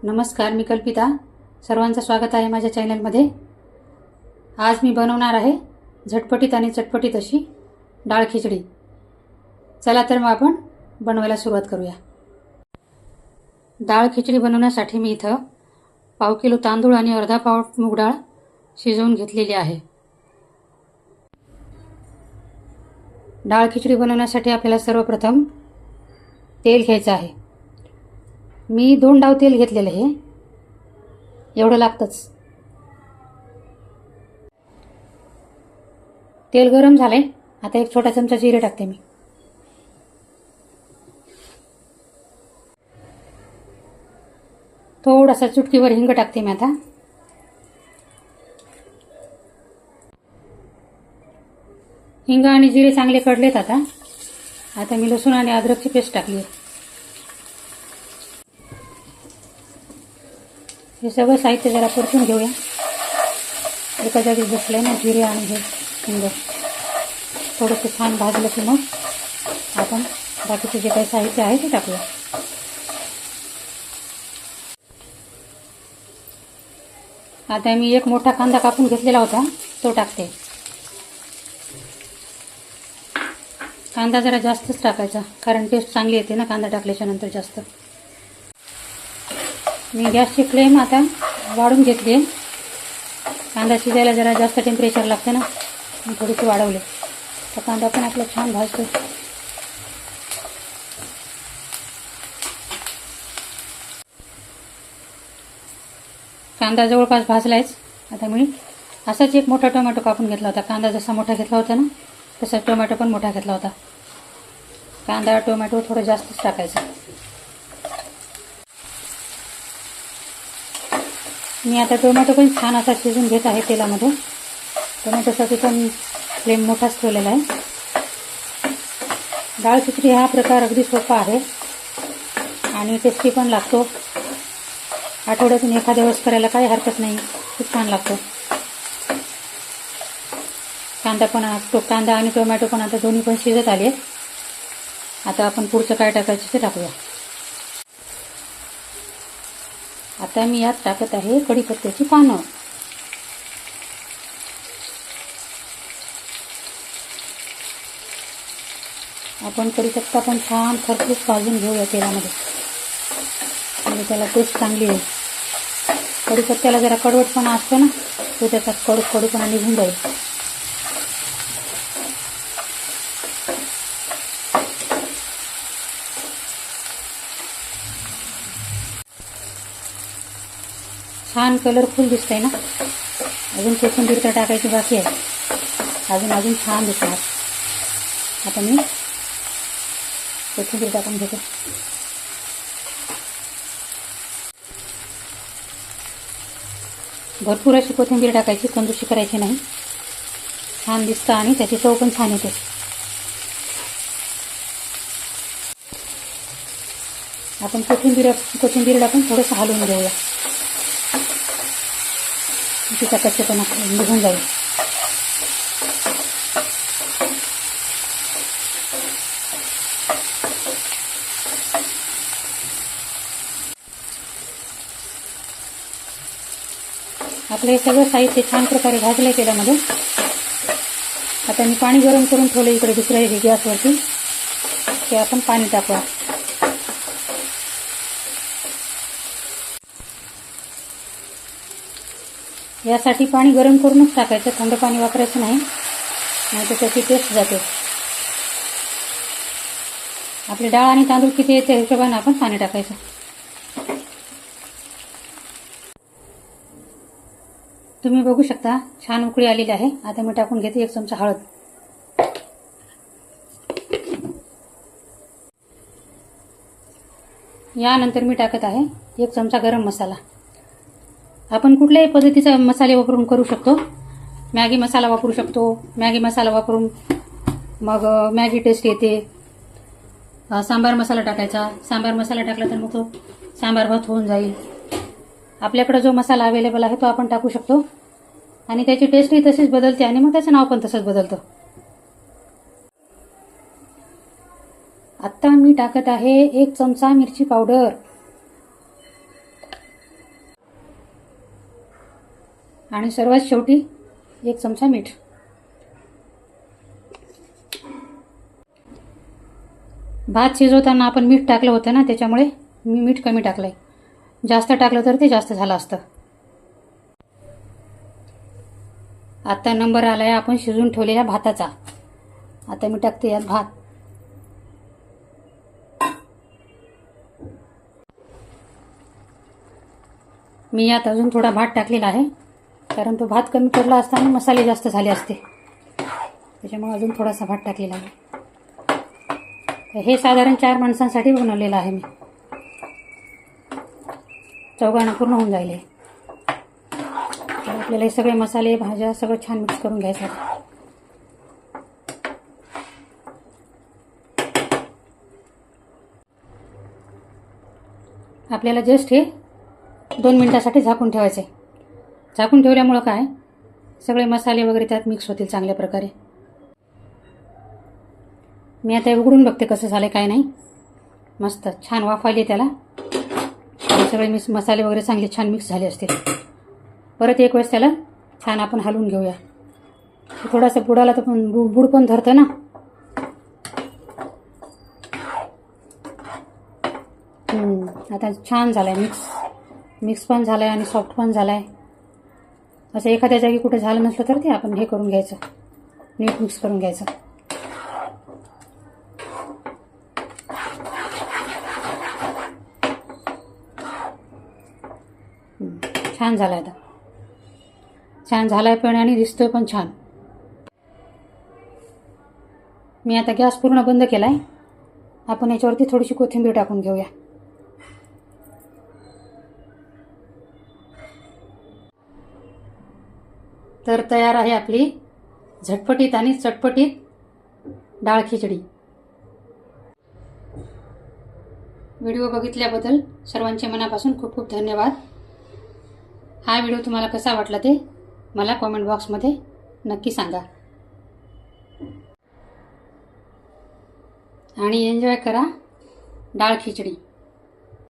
नमस्कार, मी कल्पिता. सर्वांचं स्वागत आहे माझ्या चॅनलमध्ये. आज मी बनवणार आहे झटपटीत आणि चटपटीत अशी डाळ खिचडी. चला तर मग आपण बनवायला सुरुवात करूया. डाळ खिचडी बनवण्यासाठी मी इथं 1/2 किलो तांदूळ आणि अर्धा पाव मूग डाळ शिजवून घेतलेली आहे. डाळ खिचडी बनवण्यासाठी आपल्याला सर्वप्रथम तेल घ्यायचं आहे. मी 2 डाव तेल घेतलेलं आहे, एवढं लागतंच. तेल गरम झालंय. आता 1 छोटा चमचा जिरे टाकते मी. थोडासा चुटकीवर हिंग टाकते मी. आता हिंग आणि जिरे चांगले कडलेत. आता मी लसूण आणि अद्रकची पेस्ट टाकली आहे. हे सगळं साहित्य जरा परतून घेऊया. एका जागी बसले ना जिरे आणि हे हिंग. थोडंसं छान भाजलं की मग आपण बाकीचे जे काही साहित्य आहे ते टाकूया. आता मी 1 मोठा कांदा कापून घेतलेला होता, तो टाकते. कांदा जरा जास्तच टाकायचा, कारण टेस्ट चांगली येते ना कांदा टाकल्याच्या नंतर जास्त. मी गॅसची फ्लेम आता वाढून घेतली आहे. कांदा शिजायला जरा जास्त टेम्परेचर लागते ना, मी थोडीशी वाढवले तर कांदा पण आपला छान भाजतो. कांदा जवळपास भाजलायच. आता मी असाच 1 मोठा टोमॅटो कापून घेतला होता. कांदा जसा मोठा घेतला होता ना, तसा टोमॅटो पण मोठा घेतला होता. कांदा टोमॅटो थोडं जास्तच टाकायचं. मी आता टोमॅटो पण छान असा शिजून घेत आहे तेलामध्ये. टोमॅटोसाठी पण फ्लेम मोठाच ठेवलेला आहे. डाळ खिचडी हा प्रकार अगदी सोपा आहे आणि टेस्टी पण लागतो. आठवड्यातून एखाद्या वेळेस करायला काही हरकत नाही, खूप छान लागतो. कांदा आणि टोमॅटो पण आता दोन्ही पण शिजत आले. आता आपण पुढचं काय टाकायचं ते टाकूया. आता मी यात टाकत आहे कढीपत्त्याची पानं. आपण कढीपत्ता पण छान खरपूस भाजून घेऊया तेलामध्ये, म्हणजे त्याला टेस्ट चांगली येईल. कढीपत्त्याला जरा कडवटपणा असतो ना, तो त्याचा कडूपणा निघून जाईल. छान कलरफुल दिसतंय ना. अजून कोथिंबीर तर टाकायची बाकी आहे. अजून छान दिसणार. आता मी कोथिंबीर टाकून घेते. भरपूर अशी कोथिंबीर टाकायची, कंजूशी करायची नाही. छान दिसतं आणि त्याची चव पण छान येते. आपण कोथिंबीरला पण थोडंसं हलवून घेऊया, तिचा कच्चेपणा निघून जाईल. आपलं हे सगळं साहित्य छान प्रकारे भाजलंय तेलामध्ये. आता मी पाणी गरम करून ठेवलं इकडे दुसऱ्या गॅसवरती. ते आपण पाणी टाकूया. यासाठी पाणी गरम करूनच टाकायचं, थंड पाणी वापरायचं नाही, नाहीतर त्याची टेस्ट जाते. आपली डाळ आणि तांदूळ किती येते त्या हिशोबाने आपण पाणी टाकायचं. तुम्ही बघू शकता छान उकळी आलेली आहे. आता मी टाकून घेते 1 चमचा हळद. यानंतर मी टाकत आहे 1 चमचा गरम मसाला. आपण कुठल्याही पद्धतीचा मसाले वापरून करू शकतो. मॅगी मसाला वापरू शकतो. मॅगी मसाला वापरून मग मॅगी टेस्ट येते. सांबार मसाला टाकायचा. सांबार मसाला टाकला तर मग तो सांबार भात होऊन जाईल. आपल्याकडे जो मसाला अवेलेबल आहे तो आपण टाकू शकतो आणि त्याची टेस्टही तशीच बदलते आणि मग त्याचं नाव पण तसंच बदलतं. आता मी टाकत आहे 1 चमचा मिरची पावडर. आणि सर्वात शेवटी 1 चमचा मीठ. भात शिजवताना आपण मीठ टाकलं होतं ना, त्याच्यामुळे मी मीठ कमी टाकलं आहे. जास्त टाकलं तर ते जास्त झालं असतं. आता नंबर आला आहे आपण शिजवून ठेवलेल्या भाताचा. आता मी टाकते यात भात. मी यात अजून थोडा भात टाकलेला आहे, कारण तो भात कमी पडला असता आणि मसाले जास्त झाले असते, त्याच्यामुळे अजून थोडासा भात टाकलेला आहे. हे साधारण 4 माणसांसाठी बनवलेलं आहे मी. 4 जणांना पूर्ण होऊन जाईल हे. तर आपल्याला हे सगळे मसाले भाज्या सगळं छान मिक्स करून घ्यायचं आहे. आपल्याला जस्ट हे 2 मिनिटासाठी झाकून ठेवायचे. झाकून ठेवल्यामुळं काय, सगळे मसाले वगैरे त्यात मिक्स होतील चांगल्या प्रकारे. मी आता उघडून बघते कसं झालं काय नाही. मस्त छान वाफ आली त्याला. सगळे मसाले वगैरे चांगले छान मिक्स झाले असतील. परत एक वेळेस त्याला छान आपण हलवून घेऊया. थोडासा बुडाला तर पण बुड पण धरतं ना. आता छान झालं आहे मिक्स पण झालं आहे आणि सॉफ्ट पण झालं आहे. असं एखाद्या जागी कुठे झालं नसलं तर ते आपण हे करून घ्यायचं, नीट मिक्स करून घ्यायचं. छान झालं आहे आता. छान झालं आहे पण आणि दिसतोय पण छान. मी आता गॅस पूर्ण बंद केला आहे. आपण याच्यावरती थोडीशी कोथिंबीर टाकून घेऊया. तर तयार आहे आपली झटपटीत आणि चटपटीत डाळ खिचडी. व्हिडिओ बघितल्याबद्दल सर्वांचे मनापासून खूप खूप धन्यवाद. हा व्हिडिओ तुम्हाला कसा वाटला ते मला कॉमेंट बॉक्समध्ये नक्की सांगा. आणि एन्जॉय करा डाळ खिचडी.